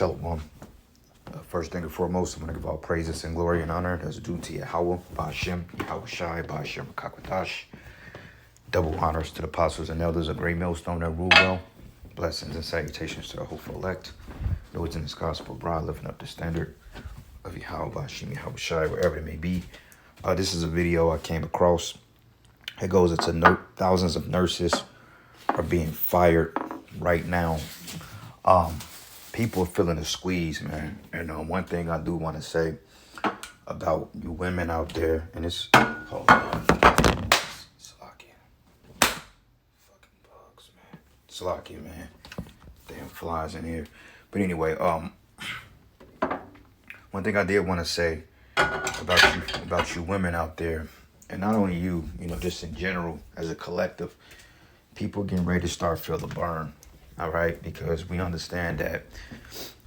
Shalom. First thing and foremost, I'm going to give all praises and glory and honor that's due to Yahweh, Ba'ashem, Yahweh Shai, Ba'ashem, Kakwadash. Double honors to the apostles and elders of Great Millstone that rule well. Blessings and salutations to the hopeful elect. Those in this gospel bride lifting up the standard of Yahweh, Ba'ashem, Yahweh Shai, wherever it may be. This is a video I came across. It goes into note, thousands of nurses are being fired right now. People are feeling the squeeze, man. And one thing I do want to say about you women out there, and it's hold on, Salakia, fucking bugs, man. Salakia, man. Damn flies in here. But anyway, one thing I did want to say about you women out there, and not only you, just in general as a collective, people getting ready to start feel the burn. All right, because we understand that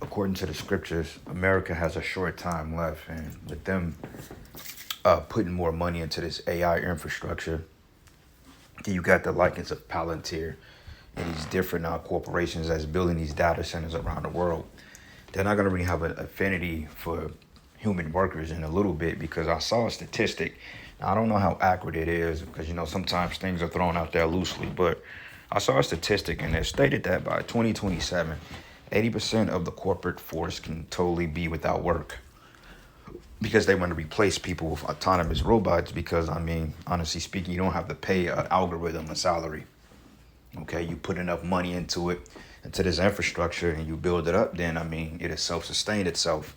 according to the scriptures, America has a short time left, and with them putting more money into this AI infrastructure, you got the likings of Palantir and these different corporations that's building these data centers around the world. They're not going to really have an affinity for human workers in a little bit, because I saw a statistic. I don't know how accurate it is, because sometimes things are thrown out there loosely, but I saw a statistic, and it stated that by 2027, 80% of the corporate force can totally be without work, because they want to replace people with autonomous robots. Because, honestly speaking, you don't have to pay an algorithm a salary. Okay, you put enough money into this infrastructure, and you build it up, then, it is self-sustained itself,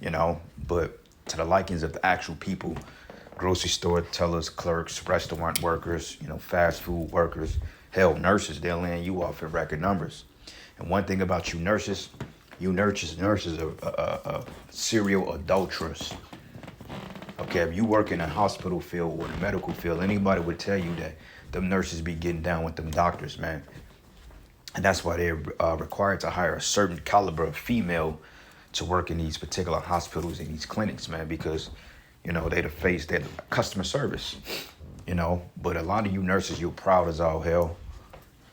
But to the likings of the actual people, grocery store tellers, clerks, restaurant workers, fast food workers, hell, nurses, they'll land you off in record numbers. And one thing about you nurses are serial adulterers. Okay, if you work in a hospital field or the medical field, anybody would tell you that them nurses be getting down with them doctors, man. And that's why they're required to hire a certain caliber of female to work in these particular hospitals and these clinics, man, because, they the face, they're the customer service. But a lot of you nurses, you're proud as all hell.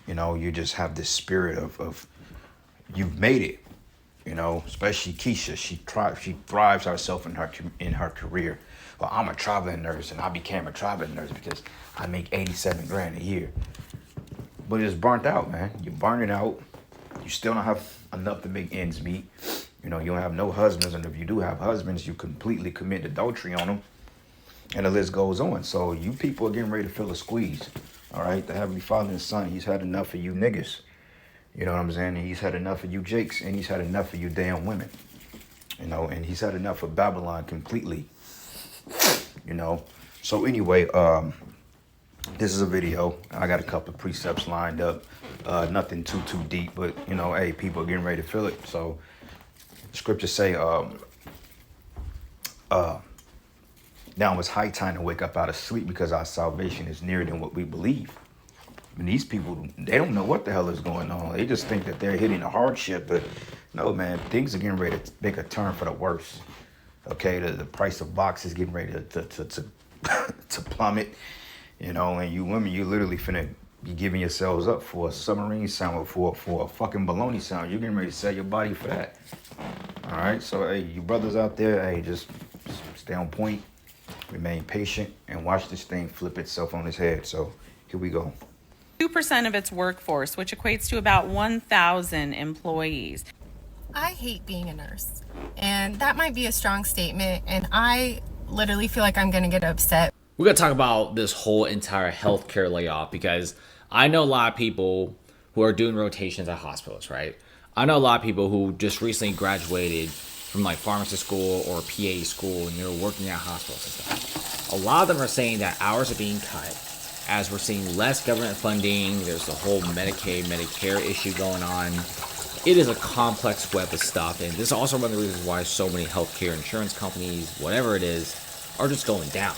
You just have this spirit of you've made it. Especially Keisha, she thrives herself in her career. Well, I'm a traveling nurse, and I became a traveling nurse because I make $87,000 a year. But it's burnt out, man. You're burning out. You still don't have enough to make ends meet. You don't have no husbands, and if you do have husbands, you completely commit adultery on them. And the list goes on. So you people are getting ready to feel a squeeze. All right? The Heavenly Father and Son, he's had enough of you niggas. You know what I'm saying? And he's had enough of you jakes, and he's had enough of you damn women. And he's had enough of Babylon completely. So anyway, this is a video. I got a couple of precepts lined up. Nothing too deep, but, hey, people are getting ready to feel it. So scriptures say, now it's high time to wake up out of sleep, because our salvation is nearer than what we believe. And these people, they don't know what the hell is going on. They just think that they're hitting a hardship. But no, man, things are getting ready to make a turn for the worse. Okay, the price of boxes getting ready to plummet. And you women, you literally finna be giving yourselves up for a submarine sound, for a fucking bologna sound. You're getting ready to sell your body for that. All right, so hey, you brothers out there, hey, just stay on point. Remain patient and watch this thing flip itself on its head. So here we go. 2% of its workforce, which equates to about 1,000 employees. I hate being a nurse, and that might be a strong statement, and I literally feel like I'm going to get upset. We're going to talk about this whole entire healthcare layoff, because I know a lot of people who are doing rotations at hospitals, right? I know a lot of people who just recently graduated from like pharmacy school or PA school, and they're working at hospitals and stuff. A lot of them are saying that hours are being cut as we're seeing less government funding. There's the whole Medicaid, Medicare issue going on. It is a complex web of stuff, and this is also one of the reasons why so many healthcare insurance companies, whatever it is, are just going down.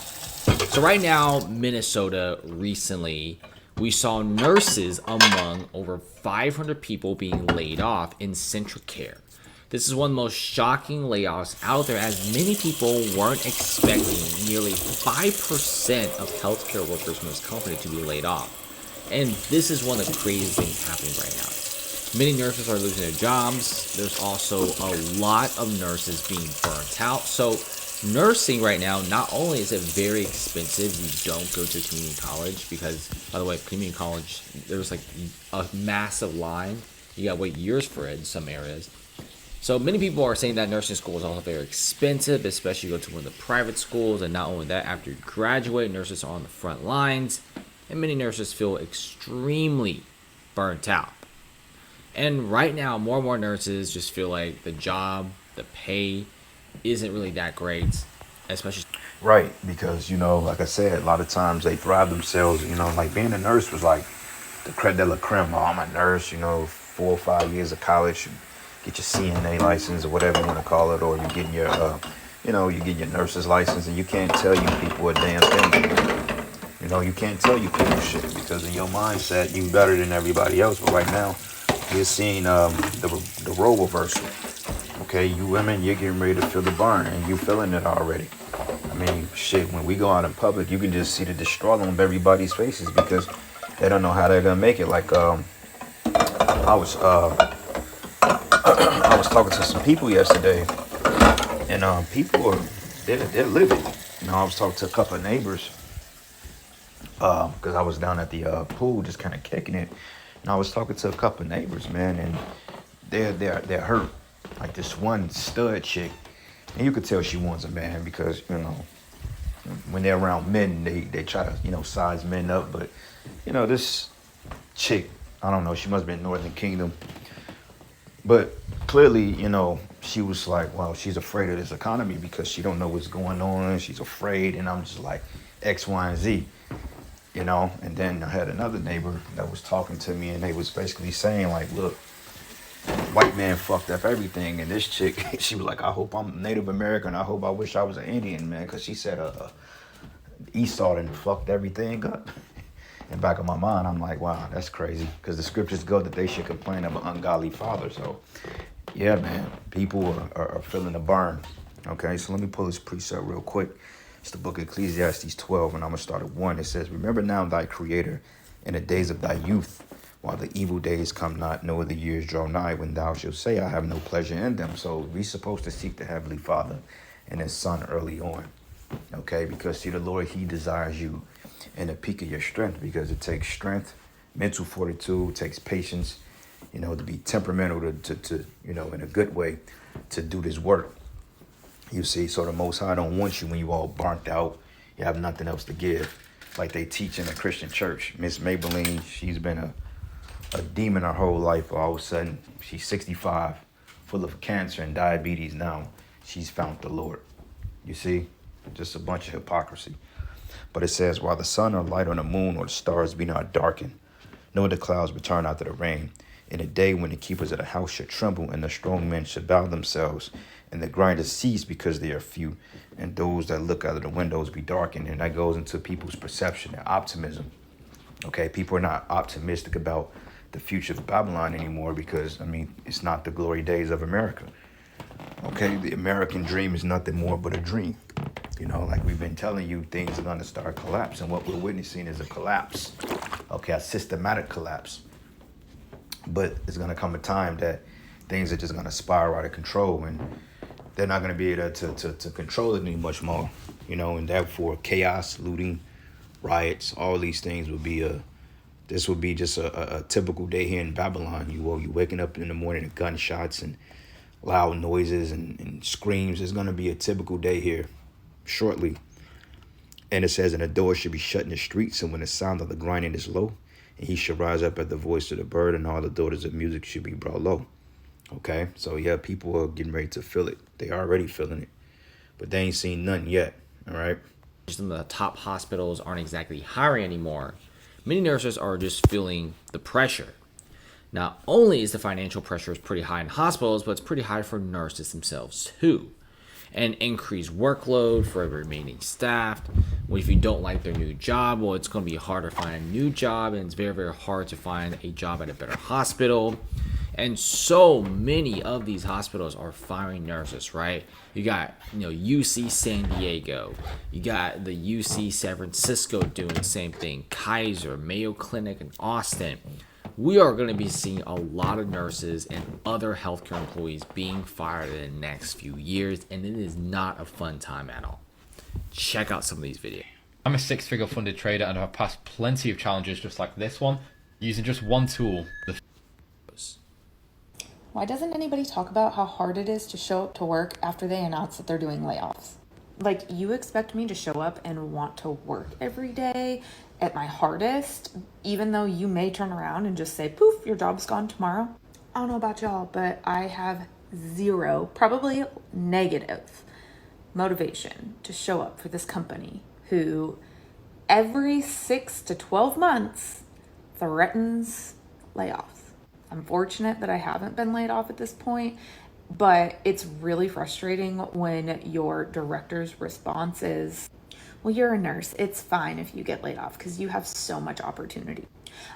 So right now, Minnesota recently, we saw nurses among over 500 people being laid off in CentraCare. This is one of the most shocking layoffs out there, as many people weren't expecting nearly 5% of healthcare workers from this company to be laid off. And this is one of the craziest things happening right now. Many nurses are losing their jobs. There's also a lot of nurses being burnt out. So nursing right now, not only is it very expensive, you don't go to community college because, by the way, community college, there's like a massive line. You got to wait years for it in some areas. So many people are saying that nursing school is also very expensive, especially go to one of the private schools. And not only that, after you graduate, nurses are on the front lines. And many nurses feel extremely burnt out. And right now, more and more nurses just feel like the job, the pay, isn't really that great, especially. Right, because, like I said, a lot of times they thrive themselves, like being a nurse was like the creme de la creme. Oh, I'm a nurse, 4 or 5 years of college, get your CNA license or whatever you want to call it, or you're getting your, you get your nurse's license, and you can't tell you people a damn thing. You can't tell you people shit because in your mindset, you better than everybody else. But right now, you're seeing the role reversal. Okay, you women, you're getting ready to feel the burn, and you feeling it already. I mean, shit, when we go out in public, you can just see the struggle on everybody's faces because they don't know how they're gonna make it. Like, I was talking to some people yesterday, and people they're living. I was talking to a couple of neighbors because I was down at the pool just kind of kicking it, and I was talking to a couple of neighbors, man, and they're hurt. Like this one stud chick, and you could tell she wants a man because when they're around men, they try to size men up, but this chick, I don't know, she must have been Northern Kingdom, but clearly she was like, well, she's afraid of this economy because she don't know what's going on. She's afraid, and I'm just like X, Y, and Z. And then I had another neighbor that was talking to me, and they was basically saying like, look, white man fucked up everything, and this chick, she was like, I hope I'm Native American. I wish I was an Indian, man, because she said Esau done fucked everything up. In back of my mind, I'm like, wow, that's crazy, because the scriptures go that they should complain of an ungodly father. So, yeah, man, people are feeling the burn. Okay, so let me pull this precept real quick. It's the book of Ecclesiastes 12, and I'm going to start at 1. It says, remember now thy creator in the days of thy youth, while the evil days come not, nor the years draw nigh, when thou shalt say, I have no pleasure in them. So we're supposed to seek the Heavenly Father and his Son early on. Okay, because see, the Lord, he desires you in the peak of your strength, because it takes strength, mental fortitude, it takes patience, to be temperamental, to in a good way, to do this work. You see, so the Most High don't want you when you all burnt out, you have nothing else to give. Like they teach in the Christian church. Miss Maybelline, she's been a demon her whole life. All of a sudden, she's 65, full of cancer and diabetes now. She's found the Lord. You see? Just a bunch of hypocrisy. But it says, while the sun or light on the moon or the stars be not darkened, nor the clouds return after the rain, in a day when the keepers of the house should tremble, and the strong men should bow themselves, and the grinders cease because they are few, and those that look out of the windows be darkened. And that goes into people's perception and optimism. Okay, people are not optimistic about the future of Babylon anymore because, it's not the glory days of America. Okay, the American dream is nothing more but a dream. Like we've been telling you, things are going to start collapsing. What we're witnessing is a collapse. Okay, a systematic collapse. But it's going to come a time that things are just going to spiral out of control, and they're not going to be able to control it any much more. And therefore chaos, looting, riots, all these things would be this would be just a typical day here in Babylon. You waking up in the morning to gunshots and loud noises and screams. It's going to be a typical day here shortly. And it says, and the door should be shut in the streets, and when the sound of the grinding is low, and he should rise up at the voice of the bird, and all the daughters of music should be brought low. Okay, so yeah, people are getting ready to feel it. They already feeling it, but they ain't seen nothing yet. All right. Some of the top hospitals aren't exactly hiring anymore. Many nurses are just feeling the pressure. Not only is the financial pressure pretty high in hospitals, but it's pretty high for nurses themselves too. And increased workload for remaining staff. Well, if you don't like their new job, well, it's going to be harder to find a new job, and it's very, very hard to find a job at a better hospital. And so many of these hospitals are firing nurses, right? You got, UC San Diego. You got the UC San Francisco doing the same thing. Kaiser, Mayo Clinic in Austin. we are going to be seeing a lot of nurses and other healthcare employees being fired in the next few years, and it is not a fun time at all. Check out some of these videos. I'm a six-figure funded trader and I've passed plenty of challenges just like this one using just one tool. Why doesn't anybody talk about how hard it is to show up to work after they announce that they're doing layoffs? Like, you expect me to show up and want to work every day at my hardest, even though you may turn around and just say, poof, your job's gone tomorrow? I don't know about y'all, but I have zero, probably negative motivation to show up for this company who every 6 to 12 months threatens layoffs. I'm fortunate that I haven't been laid off at this point, but it's really frustrating when your director's response is, well, you're a nurse. It's fine if you get laid off because you have so much opportunity.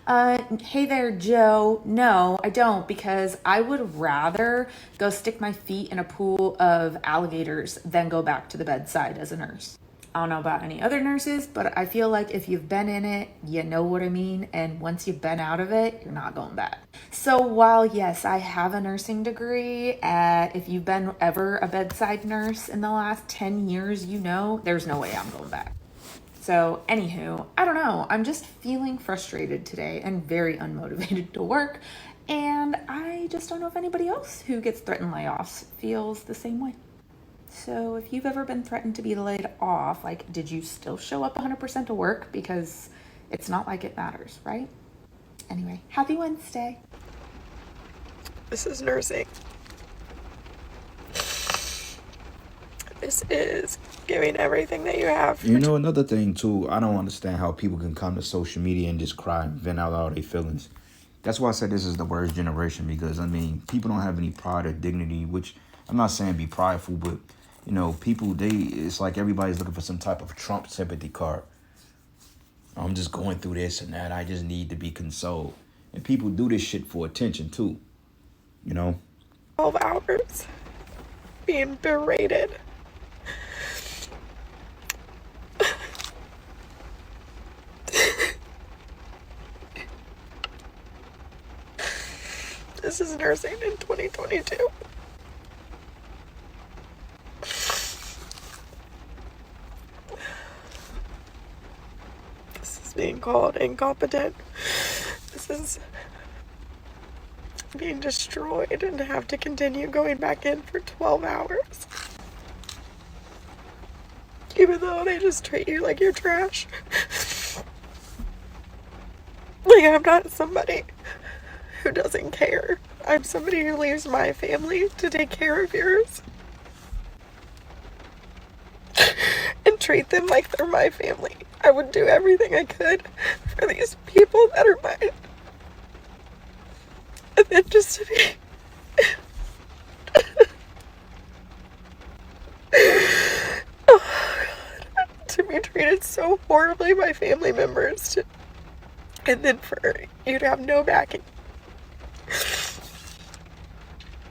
Hey there, Joe. No, I don't, because I would rather go stick my feet in a pool of alligators than go back to the bedside as a nurse. I don't know about any other nurses, but I feel like if you've been in it, you know what I mean. And once you've been out of it, you're not going back. So while, yes, I have a nursing degree, if you've been ever a bedside nurse in the last 10 years, you know, there's no way I'm going back. So anywho, I don't know. I'm just feeling frustrated today and very unmotivated to work. And I just don't know if anybody else who gets threatened layoffs feels the same way. So if you've ever been threatened to be laid off, like, did you still show up 100% to work? Because it's not like it matters, right? Anyway, happy Wednesday. This is nursing. This is giving everything that you have. You know, another thing too, I don't understand how people can come to social media and just cry and vent out all their feelings. That's why I said this is the worst generation, because I mean, people don't have any pride or dignity, which I'm not saying be prideful, but you know, people, it's like everybody's looking for some type of Trump sympathy card. I'm just going through this and that. I just need to be consoled. And people do this shit for attention too, you know? 12 hours being berated. This is nursing in 2022. This is being called incompetent. This is being destroyed and to have to continue going back in for 12 hours. Even though they just treat you like you're trash. Like, I'm not somebody who doesn't care. I'm somebody who leaves my family to take care of yours. And treat them like they're my family. I would do everything I could for these people that are mine. And then just to be... oh, God. To be treated so horribly by family members. And then for you to have no backing.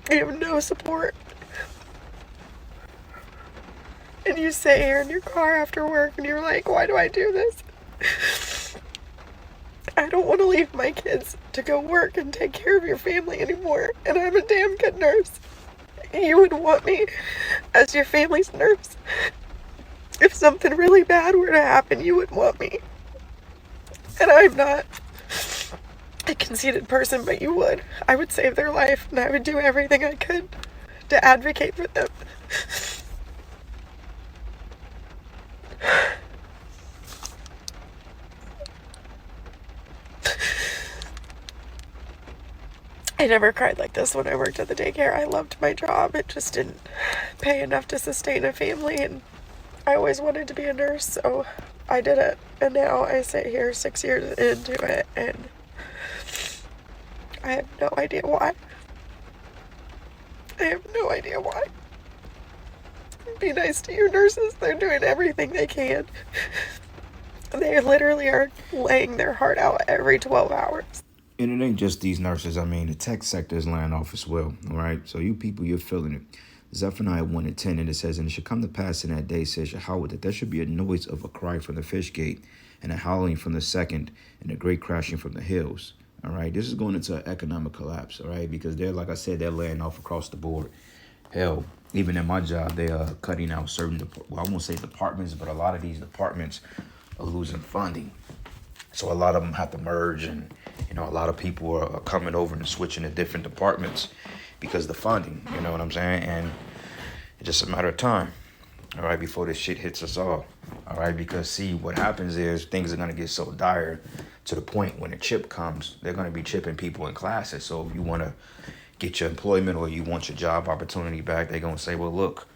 You have no support. And you sit here in your car after work and you're like, why do I do this? I don't want to leave my kids to go work and take care of your family anymore. And I'm a damn good nurse. You would want me as your family's nurse. If something really bad were to happen, you would want me. And I'm not a conceited person, but you would. I would save their life, and I would do everything I could to advocate for them. I never cried like this when I worked at the daycare. I loved my job. It just didn't pay enough to sustain a family, and I always wanted to be a nurse, so I did it. And now I sit here 6 years into it, and I have no idea why. I have no idea why. Be nice to your nurses. They're doing everything they can. They literally are laying their heart out every 12 hours. And it ain't just these nurses. I mean, the tech sector is laying off as well, all right? So you people, you're feeling it. Zephaniah 1:10, and it says, and it shall come to pass in that day, says Yahweh, that there should be a noise of a cry from the fish gate, and a howling from the second, and a great crashing from the hills. All right, this is going into an economic collapse. All right, because they're, like I said, they're laying off across the board. Hell, even in my job, they are cutting out certain, well, I won't say departments, but a lot of these departments are losing funding. So a lot of them have to merge, and a lot of people are coming over and switching to different departments because of the funding. You know what I'm saying? And it's just a matter of time. All right, before this shit hits us all. All right, because see, what happens is things are gonna get so dire to the point when a chip comes, they're gonna be chipping people in classes. So if you wanna get your employment or you want your job opportunity back, they're gonna say, well, look,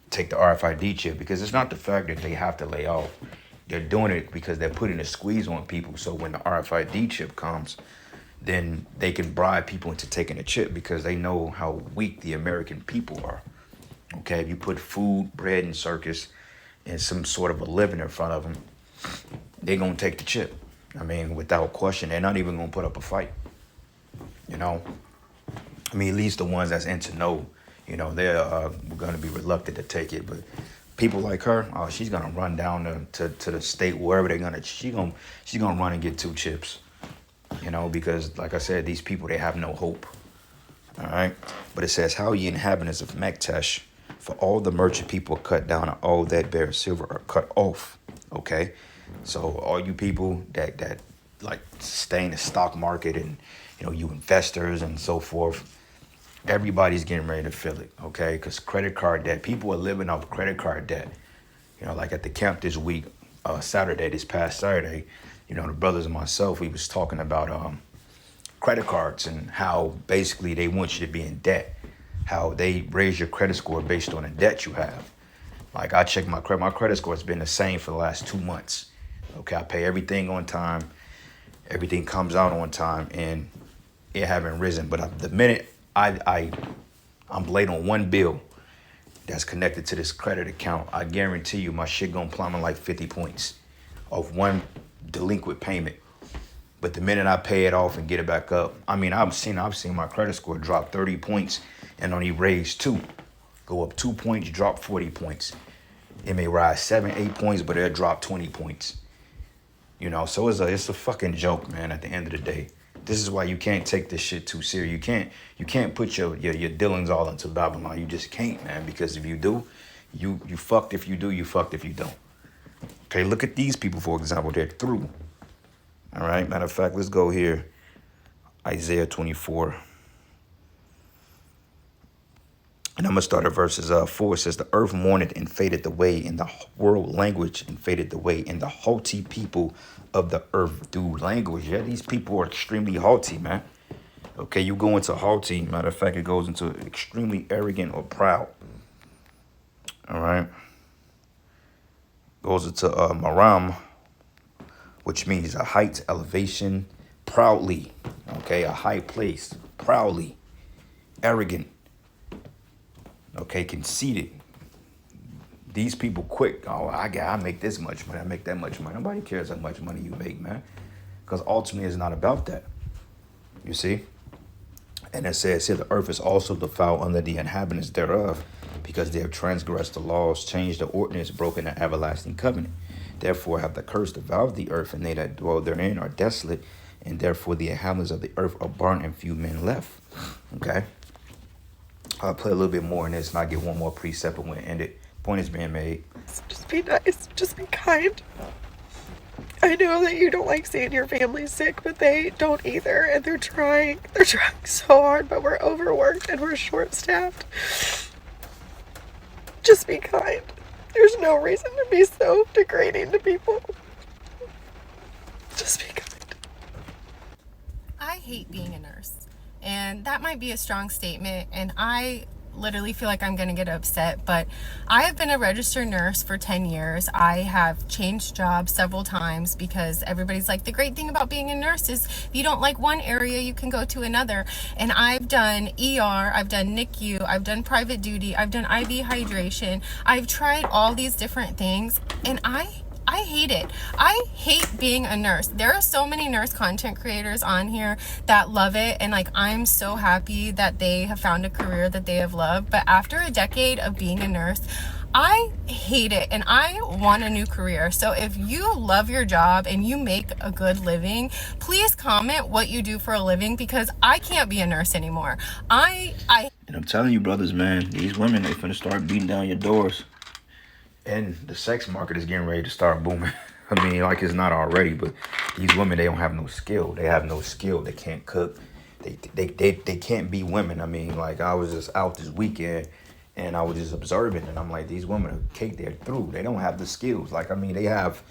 take the RFID chip, because it's not the fact that they have to lay off. They're doing it because they're putting a squeeze on people. So when the RFID chip comes, then they can bribe people into taking a chip because they know how weak the American people are. Okay, if you put food, bread, and circus and some sort of a living in front of them, they're going to take the chip. I mean, without question, they're not even going to put up a fight. You know? I mean, at least the ones that's into know, they're going to be reluctant to take it. But people like her, oh, she's going to run down to the state, wherever they're going to, she's going to run and get 2 chips. Because, like I said, these people, they have no hope. All right? But it says, how ye inhabitants of Mektesh, for all the merchant people are cut down, and all that bear silver are cut off. Okay, so all you people that like stay in the stock market, and you investors and so forth, everybody's getting ready to feel it. Okay, because credit card debt, people are living off credit card debt. Like at the camp this week, this past Saturday, the brothers and myself, we was talking about credit cards and how basically they want you to be in debt. How they raise your credit score based on the debt you have. Like I check my credit score has been the same for the last 2 months. Okay, I pay everything on time, everything comes out on time, and it haven't risen. But the minute I'm late on one bill that's connected to this credit account, I guarantee you my shit gonna plummet like 50 points of one delinquent payment. But the minute I pay it off and get it back up, I mean, I've seen my credit score drop 30 points and only raise 2. Go up 2 points, drop 40 points. It may rise 7, 8 points, but it'll drop 20 points. So it's a fucking joke, man, at the end of the day. This is why you can't take this shit too serious. You can't put your dealings all into Babylon. You just can't, man, because if you do, you fucked if you do, you fucked if you don't. Okay, look at these people, for example. They're through. All right, matter of fact, let's go here. Isaiah 24. And I'm going to start at verses 4. It says, the earth mourned and faded away, in the world language and faded away, and the haughty people of the earth do language. Yeah, these people are extremely haughty, man. Okay, you go into haughty. Matter of fact, it goes into extremely arrogant or proud. All right. Goes into maram, which means a height, elevation, proudly. Okay, a high place, proudly, arrogant. Okay, conceited. These people quick. Oh, I make this much money. I make that much money. Nobody cares how much money you make, man. Because ultimately, it's not about that. You see? And it says here, the earth is also defiled under the inhabitants thereof, because they have transgressed the laws, changed the ordinance, broken the everlasting covenant. Therefore have the curse devoured the earth, and they that dwell therein are desolate, and therefore the inhabitants of the earth are burnt, and few men left. Okay? I'll play a little bit more in this, and I'll get one more precept and we'll end it. Point is being made. Just be nice. Just be kind. I know that you don't like seeing your family sick, but they don't either, and they're trying. They're trying so hard, but we're overworked and we're short-staffed. Just be kind. There's no reason to be so degrading to people. Just be kind. I hate being a nurse. And that might be a strong statement, and I literally feel like I'm gonna get upset, but I have been a registered nurse for 10 years. I have changed jobs several times because everybody's like, the great thing about being a nurse is if you don't like one area, you can go to another. And I've done ER, I've done NICU, I've done private duty, I've done IV hydration. I've tried all these different things, and I hate it. I hate being a nurse. There are so many nurse content creators on here that love it, and like I'm so happy that they have found a career that they have loved. But after a decade of being a nurse, I hate it and I want a new career. So if you love your job and you make a good living, please comment what you do for a living, because I can't be a nurse anymore. And I'm telling you, brothers, man, these women, they finna start beating down your doors. And the sex market is getting ready to start booming. I mean, like it's not already, but these women, they don't have no skill. They have no skill. They can't cook. They can't be women. I mean, like I was just out this weekend and I was just observing and I'm like, these women are cake, they're through. They don't have the skills. Like, I mean, they have,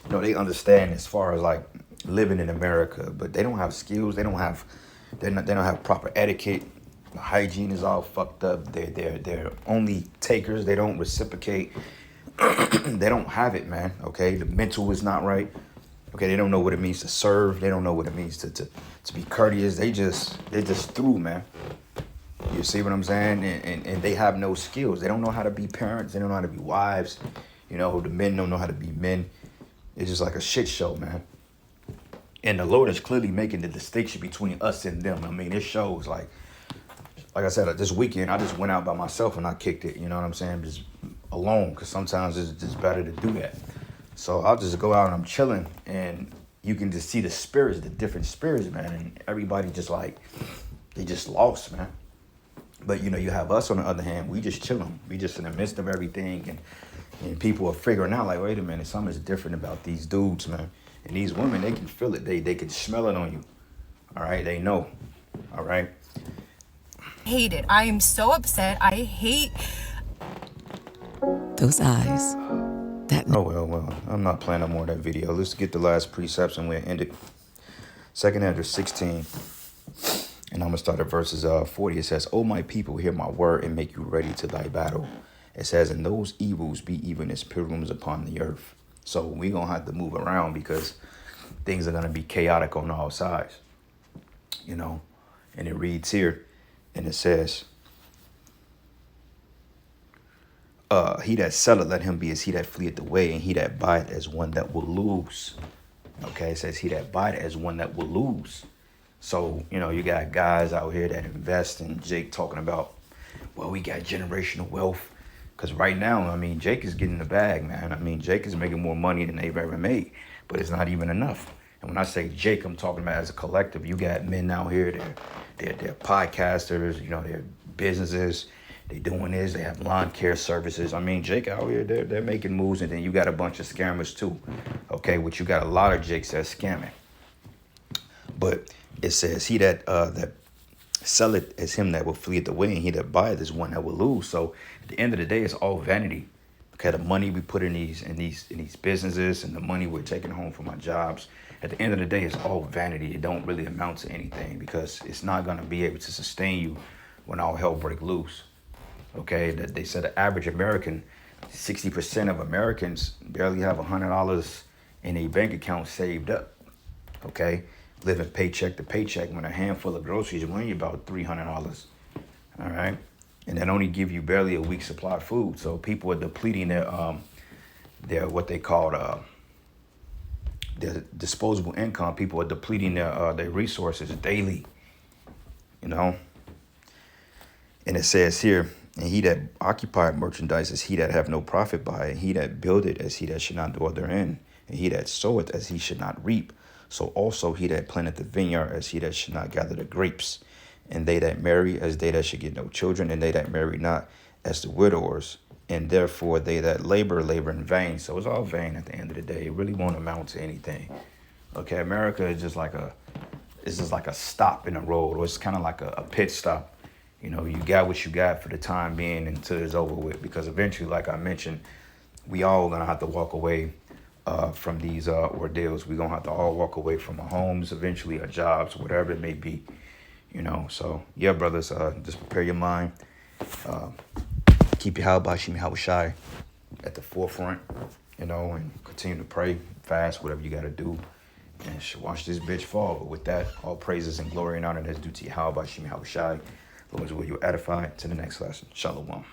they understand as far as like living in America, but they don't have skills. They don't have proper etiquette. The hygiene is all fucked up. They're only takers. They don't reciprocate. They don't have it, man. Okay, the mental is not right. Okay, they don't know what it means to serve. They don't know what it means to be courteous. They're just through, man. You see what I'm saying? And they have no skills. They don't know how to be parents. They don't know how to be wives. The men don't know how to be men. It's just like a shit show, man. And the Lord is clearly making the distinction between us and them. I mean, it shows like I said, this weekend, I just went out by myself and I kicked it, you know what I'm saying? Just alone, because sometimes it's just better to do that. So I'll just go out and I'm chilling and you can just see the spirits, the different spirits, man. And everybody just like, they just lost, man. But, you have us on the other hand, we just chilling. We just in the midst of everything. And people are figuring out like, wait a minute, something's different about these dudes, man. And these women, they can feel it. They can smell it on you. All right, they know. All right. Hate it. I am so upset. I hate those eyes. That Oh, well, I'm not playing no more of that video. Let's get the last precepts and we'll end it. 2 Ezra 16. And I'm going to start at verses 40. It says, O my people, hear my word and make you ready to thy battle. It says, and those evils be even as pilgrims upon the earth. So we're going to have to move around because things are going to be chaotic on all sides. And it reads here. And it says, he that selleth, let him be as he that fleeth away, and he that buyeth as one that will lose. Okay, it says he that buyeth as one that will lose. So, you got guys out here that invest, and Jake talking about, well, we got generational wealth. Because right now, I mean, Jake is getting the bag, man. I mean, Jake is making more money than they've ever made, but it's not even enough. And when I say Jake, I'm talking about as a collective. You got men out here, they're podcasters, they're businesses, they doing this, they have lawn care services. I mean, Jake out here, they're making moves, and then you got a bunch of scammers too. Okay, which you got a lot of Jakes that's scamming. But it says he that selleth as him that will flee the way, and he that buyeth is one that will lose. So at the end of the day, it's all vanity. Okay, the money we put in these businesses and the money we're taking home from our jobs, at the end of the day, it's all vanity. It don't really amount to anything because it's not going to be able to sustain you when all hell break loose. Okay, that they said the average American, 60% of Americans barely have $100 in a bank account saved up. Okay, living paycheck to paycheck when a handful of groceries run you about $300. All right, and that only give you barely a week's supply of food. So people are depleting their what they call their disposable income. People are depleting their resources daily. And it says here, and he that occupied merchandise is he that have no profit by it. He that builded as he that should not dwell therein. And he that soweth as he should not reap. So also he that planteth the vineyard as he that should not gather the grapes. And they that marry as they that should get no children. And they that marry not as the widowers. And therefore they that labor in vain. So it's all vain at the end of the day. It really won't amount to anything. Okay, America is just like a stop in the road. Or it's kind of like a pit stop. You got what you got for the time being until it's over with. Because eventually, like I mentioned, we all going to have to walk away from these ordeals. We're going to have to all walk away from our homes, eventually our jobs, whatever it may be. So yeah, brothers, just prepare your mind. Keep your Habashim Habashai at the forefront, and continue to pray, fast, whatever you got to do. And watch this bitch fall. But with that, all praises and glory and honor that's due to Habashim Habashai. Lord, will you edify to the next lesson. Shalom.